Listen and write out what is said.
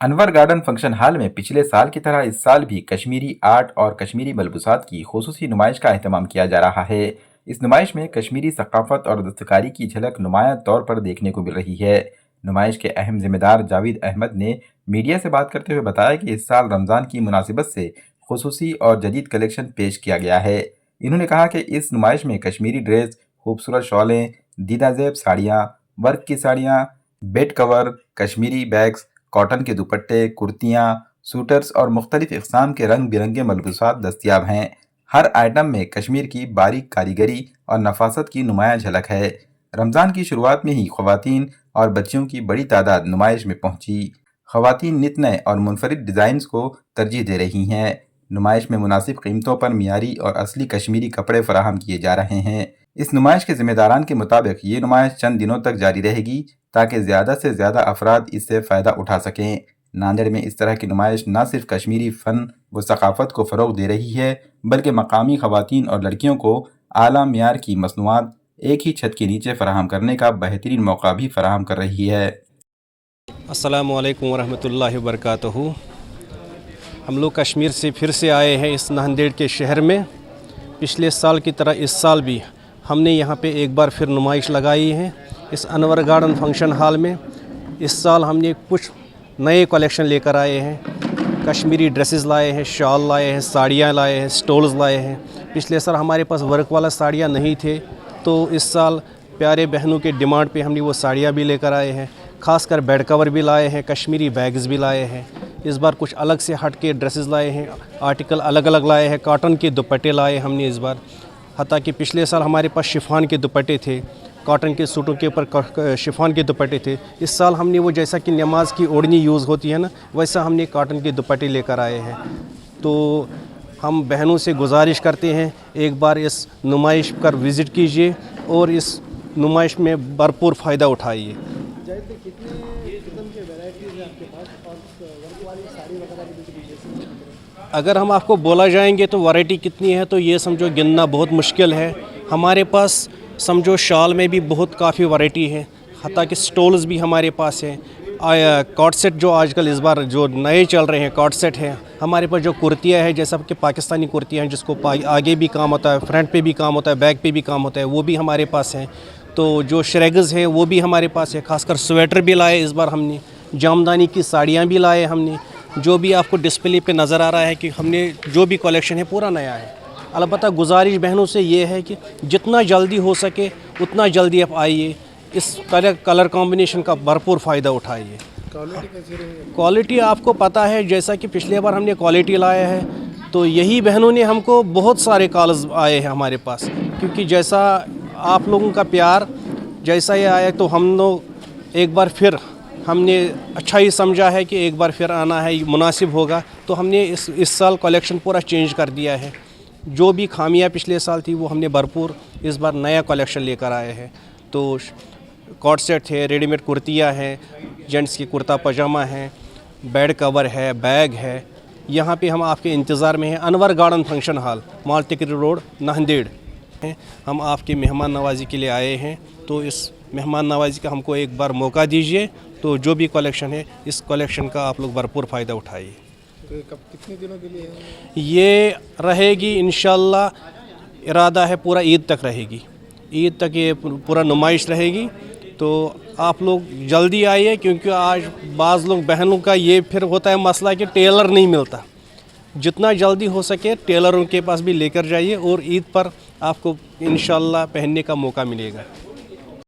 انور garden function hall میں پچھلے سال کی طرح اس سال بھی کشمیری آرٹ اور کشمیری ملبوسات کی خصوصی نمائش کا اہتمام کیا جا رہا ہے۔ اس نمائش میں کشمیری ثقافت اور دستکاری کی جھلک نمایاں طور پر دیکھنے کو مل رہی ہے۔ نمائش کے اہم ذمہ دار جاوید احمد نے میڈیا سے بات کرتے ہوئے بتایا کہ اس سال رمضان کی مناسبت سے خصوصی اور جدید کلیکشن پیش کیا گیا ہے۔ انہوں نے کہا کہ اس نمائش میں کشمیری ڈریس، خوبصورت شالیں، دیدہ زیب ساڑیاں، ورک کی ساڑیاں، بیڈ کور، کشمیری بیگز، کاٹن کے دوپٹے، کرتیاں، سوٹرز اور مختلف اقسام کے رنگ برنگے ملبوسات دستیاب ہیں۔ ہر آئٹم میں کشمیر کی باریک کاریگری اور نفاست کی نمایاں جھلک ہے۔ رمضان کی شروعات میں ہی خواتین اور بچیوں کی بڑی تعداد نمائش میں پہنچی۔ خواتین نت نئے اور منفرد ڈیزائنز کو ترجیح دے رہی ہیں۔ نمائش میں مناسب قیمتوں پر معیاری اور اصلی کشمیری کپڑے فراہم کیے جا رہے ہیں۔ اس نمائش کے ذمہ داران کے مطابق یہ نمائش چند دنوں تک جاری رہے گی تاکہ زیادہ سے زیادہ افراد اس سے فائدہ اٹھا سکیں۔ ناندیڑ میں اس طرح کی نمائش نہ صرف کشمیری فن و ثقافت کو فروغ دے رہی ہے بلکہ مقامی خواتین اور لڑکیوں کو اعلیٰ معیار کی مصنوعات ایک ہی چھت کے نیچے فراہم کرنے کا بہترین موقع بھی فراہم کر رہی ہے۔ السلام علیکم ورحمۃ اللہ وبرکاتہ۔ ہم لوگ کشمیر سے پھر سے آئے ہیں اس ناندیڑ کے شہر میں۔ پچھلے سال کی طرح اس سال بھی ہم نے یہاں پہ ایک بار پھر نمائش لگائی ہے اس انور گارڈن فنکشن ہال میں۔ اس سال ہم نے کچھ نئے کلیکشن لے کر آئے ہیں۔ کشمیری ڈریسز لائے ہیں، شال لائے ہیں، ساڑیاں لائے ہیں، سٹولز لائے ہیں۔ پچھلے سال ہمارے پاس ورک والا ساڑیاں نہیں تھے، تو اس سال پیارے بہنوں کے ڈیمانڈ پہ ہم نے وہ ساڑیاں بھی لے کر آئے ہیں۔ خاص کر بیڈ کور بھی لائے ہیں، کشمیری بیگز بھی لائے ہیں۔ اس بار کچھ الگ سے ہٹ کے ڈریسز لائے ہیں، آرٹیکل الگ الگ لائے ہیں۔ کاٹن کے دوپٹے لائے ہم نے اس بار، حتیٰ کہ پچھلے سال ہمارے پاس شفان کے دوپٹے تھے، کاٹن کے سوٹوں کے اوپر شفان کے دوپٹے تھے۔ اس سال ہم نے وہ جیسا کہ نماز کی اوڑھنی یوز ہوتی ہے نا، ویسا ہم نے کاٹن کے دوپٹے لے کر آئے ہیں۔ تو ہم بہنوں سے گزارش کرتے ہیں ایک بار اس نمائش پر وزٹ کیجیے اور اس نمائش میں بھرپور فائدہ اٹھائیے۔ اگر ہم آپ کو بولا جائیں گے تو ورائٹی کتنی ہے تو یہ سمجھو گننا بہت مشکل ہے۔ ہمارے پاس سمجھو شال میں بھی بہت کافی ورائٹی ہے، حتیٰ کہ سٹولز بھی ہمارے پاس ہیں۔ کاٹ سیٹ جو آج کل اس بار جو نئے چل رہے ہیں کاٹ سیٹ ہیں ہمارے پاس۔ جو کرتیاں ہیں جیسا کہ پاکستانی کرتیاں ہیں جس کو آگے بھی کام ہوتا ہے، فرنٹ پہ بھی کام ہوتا ہے، بیک پہ بھی کام ہوتا ہے، وہ بھی ہمارے پاس ہیں۔ تو جو شریگز ہیں وہ بھی ہمارے پاس ہے۔ خاص کر سویٹر بھی لائے اس بار ہم نے، جامدانی کی ساڑیاں بھی لائے ہم نے۔ جو بھی آپ کو ڈسپلے پہ نظر آ رہا ہے کہ ہم نے جو بھی کلیکشن ہے پورا نیا ہے۔ البتہ گزارش بہنوں سے یہ ہے کہ جتنا جلدی ہو سکے اتنا جلدی آپ آئیے، اس کلر کمبینیشن کا بھرپور فائدہ اٹھائیے۔ کوالٹی آپ کو پتہ ہے، جیسا کہ پچھلے بار ہم نے کوالٹی لایا ہے تو یہی بہنوں نے ہم کو بہت سارے کالز آئے ہیں ہمارے پاس، کیونکہ جیسا آپ لوگوں کا پیار جیسا یہ آیا تو ہم لوگ ایک بار پھر ہم نے اچھا ہی سمجھا ہے کہ ایک بار پھر آنا ہے، مناسب ہوگا، تو ہم نے اس سال کلیکشن پورا چینج کر دیا ہے۔ جو بھی خامیاں پچھلے سال تھی وہ ہم نے بھرپور اس بار نیا کلیکشن لے کر آئے ہیں۔ تو کاٹ سیٹ ہے، ریڈی میڈ کرتیاں ہیں، جینٹس کی کرتا پاجامہ ہیں، بیڈ کور ہے، بیگ ہے۔ یہاں پہ ہم آپ کے انتظار میں ہیں، انور گارڈن فنکشن ہال، مال ٹکری روڈ، ناندیڑ۔ ہم آپ کی مہمان نوازی کے لیے آئے ہیں، تو اس مہمان نوازی کا ہم کو ایک بار موقع دیجیے، تو جو بھی کلیکشن ہے اس کلیکشن کا آپ لوگ بھرپور فائدہ اٹھائیے۔ کتنے دنوں کے لیے ہے یہ رہے گی انشاءاللہ، ارادہ ہے پورا عید تک رہے گی، عید تک یہ پورا نمائش رہے گی۔ تو آپ لوگ جلدی آئیے، کیونکہ آج بعض لوگ بہنوں کا یہ پھر ہوتا ہے مسئلہ کہ ٹیلر نہیں ملتا۔ جتنا جلدی ہو سکے ٹیلروں کے پاس بھی لے کر جائیے، اور عید پر آپ کو انشاءاللہ پہننے کا موقع ملے گا۔